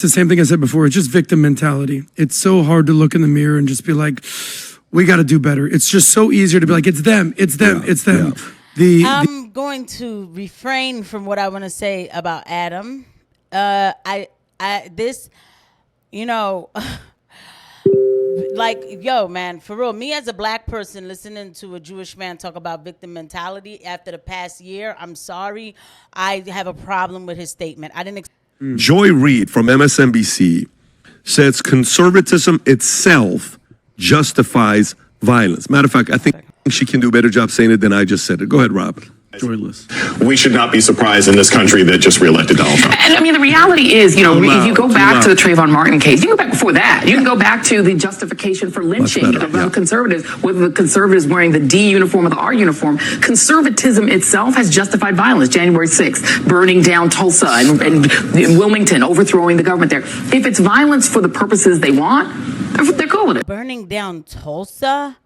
the same thing I said before. It's just victim mentality. It's so hard to look in the mirror and just be like, we got to do better. It's just so easier to be like, it's them, it's them, it's them. Yeah. I'm going to refrain from what I want to say about Adam. Like, yo, man, for real, me as a black person listening to a Jewish man talk about victim mentality after the past year, I'm sorry. I have a problem with his statement. I didn't. Joy Reid from MSNBC says conservatism itself justifies violence. Matter of fact, I think she can do a better job saying it than I just said it. Go ahead, Rob. Joyless. We should not be surprised in this country that just reelected Donald Trump. And I mean, the reality is, if you go back to the Trayvon Martin case, you can go back before that. You can go back to the justification for lynching of conservatives, whether the conservatives wearing the D uniform or the R uniform. Conservatism itself has justified violence. January 6th, burning down Tulsa and Wilmington, overthrowing the government there. If it's violence for the purposes they want, they're cool with it. Burning down Tulsa?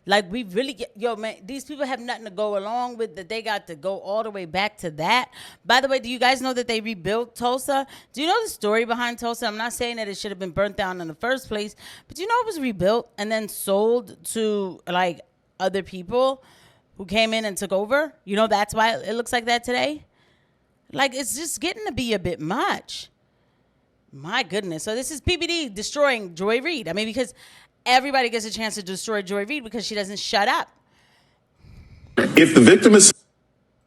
Like, we really get, yo, man, these people have nothing to go along with, that they got to go all the way back to that. By the way, do you guys know that they rebuilt Tulsa? Do you know the story behind Tulsa? I'm not saying that it should have been burnt down in the first place, but you know it was rebuilt and then sold to, like, other people who came in and took over? You know that's why it looks like that today? Like, it's just getting to be a bit much. My goodness. So this is PBD destroying Joy Reid. I mean, because everybody gets a chance to destroy Joy Reid because she doesn't shut up. If the victim is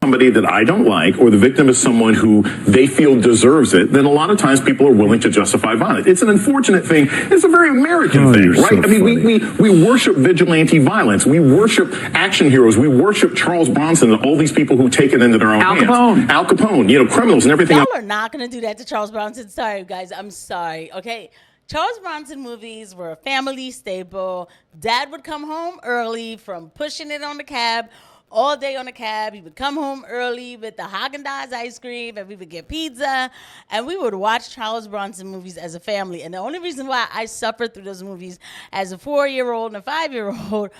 somebody that I don't like, or the victim is someone who they feel deserves it, then a lot of times people are willing to justify violence. It's an unfortunate thing. It's a very American thing, right? So I mean, we worship vigilante violence. We worship action heroes. We worship Charles Bronson and all these people who take it into their own hands. Al Capone, criminals and everything. Y'all are not going to do that to Charles Bronson. Sorry, guys. I'm sorry. Okay. Charles Bronson movies were a family staple. Dad would come home early from pushing it on the cab, all day on the cab. He would come home early with the Haagen-Dazs ice cream, and we would get pizza, and we would watch Charles Bronson movies as a family. And the only reason why I suffered through those movies as a 4-year-old and a 5-year-old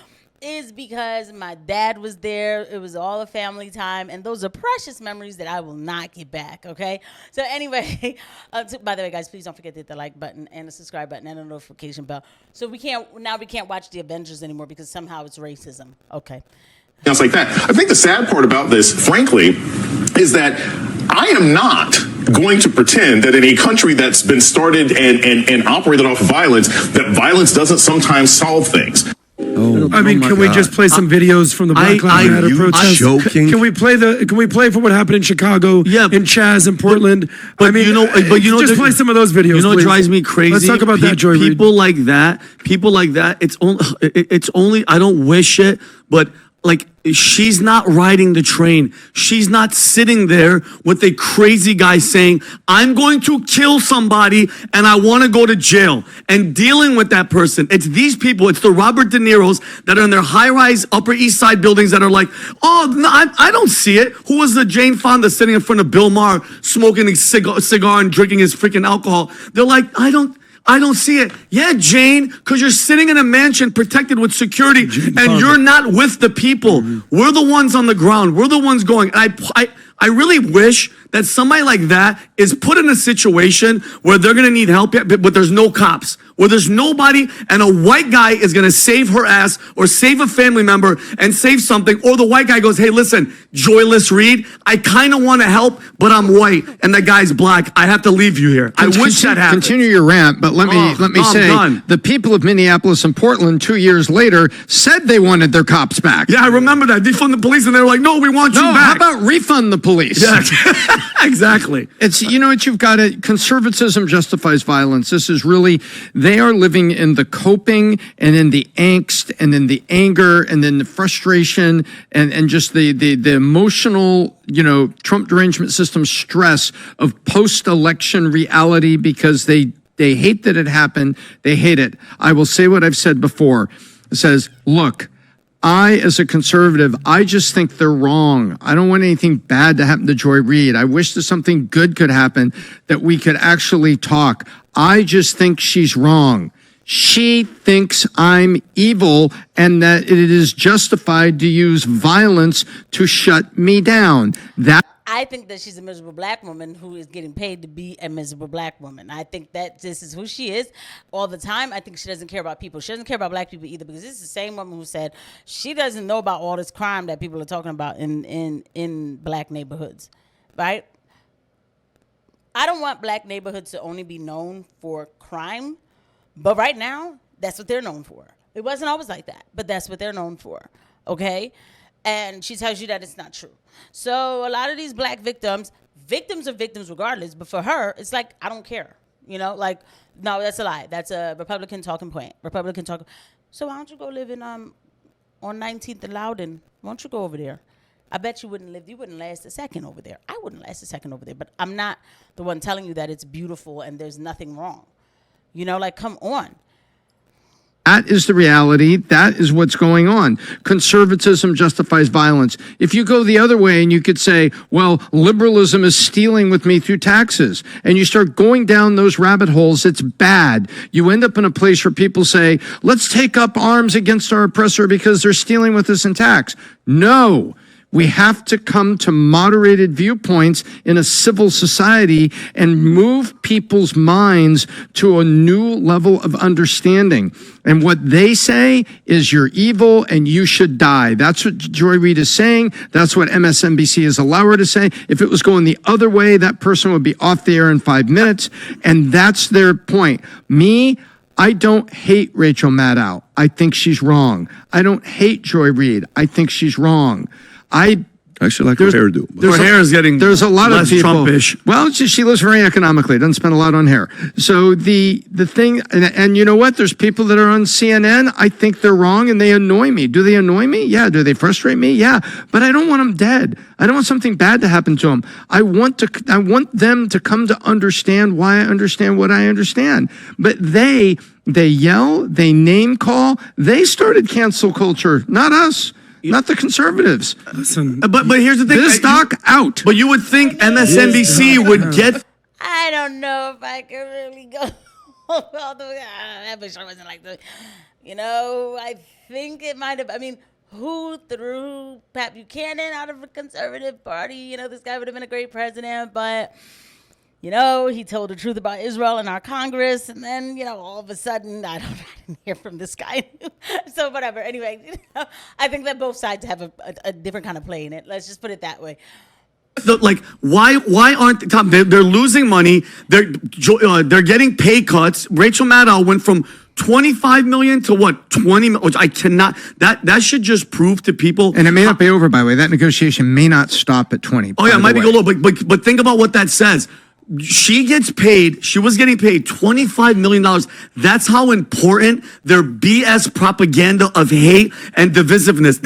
is because my dad was there. It was all a family time, and those are precious memories that I will not get back, okay? So anyway, by the way, guys, please don't forget to hit the like button and the subscribe button and the notification bell. So we can't watch the Avengers anymore because somehow it's racism. Okay. Things like that. I think the sad part about this, frankly, is that I am not going to pretend that in a country that's been started and operated off of violence, that violence doesn't sometimes solve things. Can we just play some videos from the Black Lives Matter protest? Can we play for what happened in Chicago, in Chaz, in Portland? But just play some of those videos. You know what drives me crazy? Let's talk about that, Joy Reid. People like that. It's only. I don't wish it, but like, she's not riding the train. She's not sitting there with a crazy guy saying, I'm going to kill somebody and I want to go to jail, and dealing with that person. It's these people. It's the Robert De Niro's that are in their high-rise Upper East Side buildings that are like, oh, no, I don't see it. Who was the Jane Fonda sitting in front of Bill Maher smoking a cigar and drinking his freaking alcohol? They're like, I don't see it. Yeah, Jane, because you're sitting in a mansion protected with security, and you're not with the people. We're the ones on the ground. We're the ones going. I really wish that somebody like that is put in a situation where they're going to need help, but there's no cops, where there's nobody, and a white guy is going to save her ass or save a family member and save something, or the white guy goes, hey, listen, Joyless Reid, I kind of want to help, but I'm white, and the guy's black. I have to leave you here. I wish that happened. Continue your rant, but let me say, the people of Minneapolis and Portland 2 years later said they wanted their cops back. Yeah, I remember that. They phoned the police, and they were like, no, we want you back. How about refund the police? Yeah, exactly. It's, you've got it. Conservatism justifies violence. This is really, they are living in the coping and in the angst and in the anger and then the frustration and just the emotional, Trump derangement system stress of post-election reality, because they hate that it happened. They hate it. I will say what I've said before. It says, look, as a conservative, I just think they're wrong. I don't want anything bad to happen to Joy Reid. I wish that something good could happen, that we could actually talk. I just think she's wrong. She thinks I'm evil and that it is justified to use violence to shut me down. That I think that she's a miserable black woman who is getting paid to be a miserable black woman. I think that this is who she is all the time. I think she doesn't care about people. She doesn't care about black people either, because this is the same woman who said she doesn't know about all this crime that people are talking about in black neighborhoods, right? I don't want black neighborhoods to only be known for crime, but right now, that's what they're known for. It wasn't always like that, but that's what they're known for, okay? And she tells you that it's not true. So a lot of these black victims are victims regardless, but for her, it's like, I don't care. You know, like, no, that's a lie. That's a Republican talking point. So why don't you go live in on 19th and Loudon? Why don't you go over there? I bet you wouldn't last a second over there. I wouldn't last a second over there, but I'm not the one telling you that it's beautiful and there's nothing wrong. You know, like, come on. That is the reality. That is what's going on. Conservatism justifies violence. If you go the other way and you could say, well, liberalism is stealing with me through taxes, and you start going down those rabbit holes, it's bad. You end up in a place where people say, let's take up arms against our oppressor because they're stealing with us in tax. No. We have to come to moderated viewpoints in a civil society and move people's minds to a new level of understanding. And what they say is you're evil and you should die. That's what Joy Reid is saying. That's what MSNBC has allowed her to say. If it was going the other way, that person would be off the air in 5 minutes. And that's their point. I don't hate Rachel Maddow. I think she's wrong. I don't hate Joy Reid. I think she's wrong. I actually like her hairdo. Her hair is getting there's a lot less of people. Trumpish. Well, she lives very economically. Doesn't spend a lot on hair. So the thing, and you know what? There's people that are on CNN. I think they're wrong and they annoy me. Do they annoy me? Yeah. Do they frustrate me? Yeah. But I don't want them dead. I don't want something bad to happen to them. I want them to come to understand why I understand what I understand. But they yell, they name call, they started cancel culture, not us. Not the conservatives. Listen, But here's the thing. This stock out. But you would think MSNBC would get. I don't know if I can really go all the way. I wish I wasn't like that. You know, I think it might have. I mean, who threw Pat Buchanan out of a conservative party? You know, this guy would have been a great president, but, you know, he told the truth about Israel in our Congress, and then, you know, all of a sudden, I didn't hear from this guy. So whatever. Anyway, you know, I think that both sides have a different kind of play in it. Let's just put it that way. Like, why aren't they're losing money? They're getting pay cuts. Rachel Maddow went from 25 million to what, 20 million, which I cannot, that should just prove to people. And it may not be over, by the way. That negotiation may not stop at 20. Oh yeah, it might be low, but think about what that says. She was getting paid $25 million. That's how important their BS propaganda of hate and divisiveness.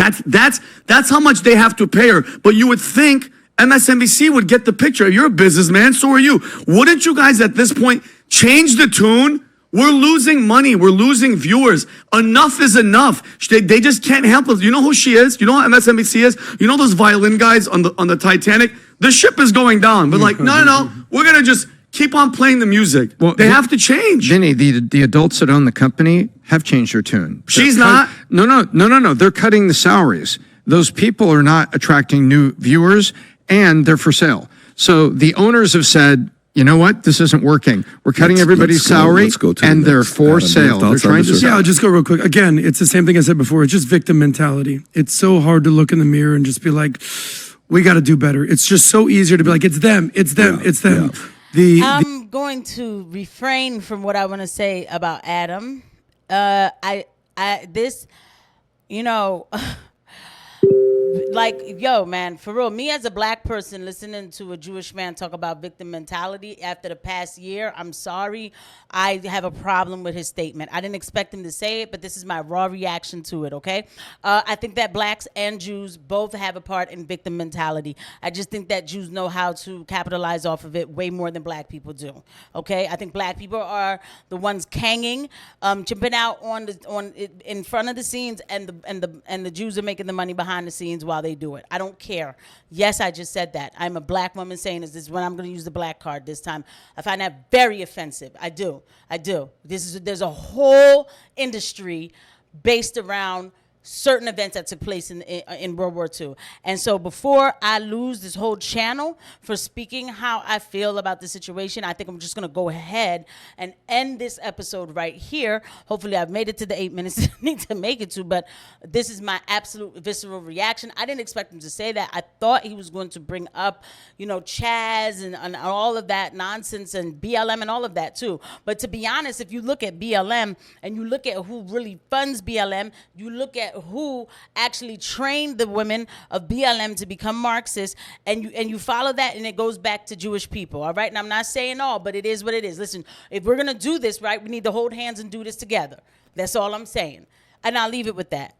That's how much they have to pay her. But you would think MSNBC would get the picture. You're a businessman, so are you. Wouldn't you guys at this point change the tune? We're losing money. We're losing viewers. Enough is enough. They just can't help us. You know who she is? You know what MSNBC is? You know those violin guys on the Titanic? The ship is going down. But like, no. We're going to just keep on playing the music. Well, they have to change. Vinny, the adults that own the company have changed their tune. She's not. No. They're cutting the salaries. Those people are not attracting new viewers, and they're for sale. So the owners have said, you know what? This isn't working. We're cutting everybody's salary, and they're for sale. They're trying to sell. Yeah, I'll just go real quick. Again, it's the same thing I said before. It's just victim mentality. It's so hard to look in the mirror and just be like, we got to do better. It's just so easier to be like, it's them. I'm going to refrain from what I want to say about Adam. Like, yo, man, for real, me as a black person listening to a Jewish man talk about victim mentality after the past year, I'm sorry. I have a problem with his statement. I didn't expect him to say it, but this is my raw reaction to it, okay? I think that blacks and Jews both have a part in victim mentality. I just think that Jews know how to capitalize off of it way more than black people do, okay? I think black people are the ones kanging, chimping out in front of the scenes, and the Jews are making the money behind the scenes while they do it. I don't care. Yes, I just said that. I'm a black woman saying this is when I'm going to use the black card this time. I find that very offensive. I do. There's a whole industry based around certain events that took place in World War II. And so before I lose this whole channel for speaking how I feel about the situation, I think I'm just going to go ahead and end this episode right here. Hopefully I've made it to the 8 minutes I need to make it to, but this is my absolute visceral reaction. I didn't expect him to say that. I thought he was going to bring up, Chaz and all of that nonsense and BLM and all of that too. But to be honest, if you look at BLM and you look at who really funds BLM, you look at who actually trained the women of BLM to become Marxists, and you follow that, and it goes back to Jewish people, all right? And I'm not saying all, but it is what it is. Listen, if we're going to do this, right, we need to hold hands and do this together. That's all I'm saying. And I'll leave it with that.